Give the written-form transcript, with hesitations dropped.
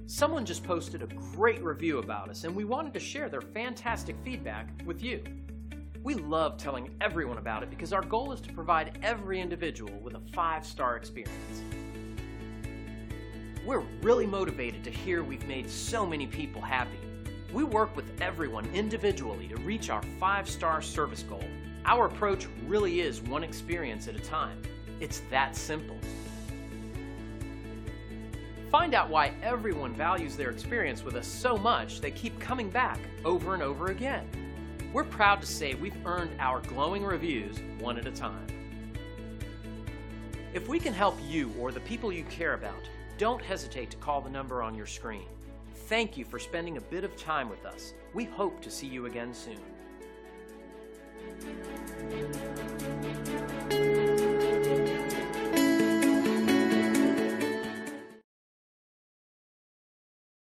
Someone just posted a great review about us, and we wanted to share their fantastic feedback with you. We love telling everyone about it because our goal is to provide every individual with a 5-star experience. We're really motivated to hear we've made so many people happy. We work with everyone individually to reach our 5-star service goal. Our approach really is one experience at a time. It's that simple. Find out why everyone values their experience with us so much they keep coming back over and over again. We're proud to say we've earned our glowing reviews one at a time. If we can help you or the people you care about, don't hesitate to call the number on your screen. Thank you for spending a bit of time with us. We hope to see you again soon.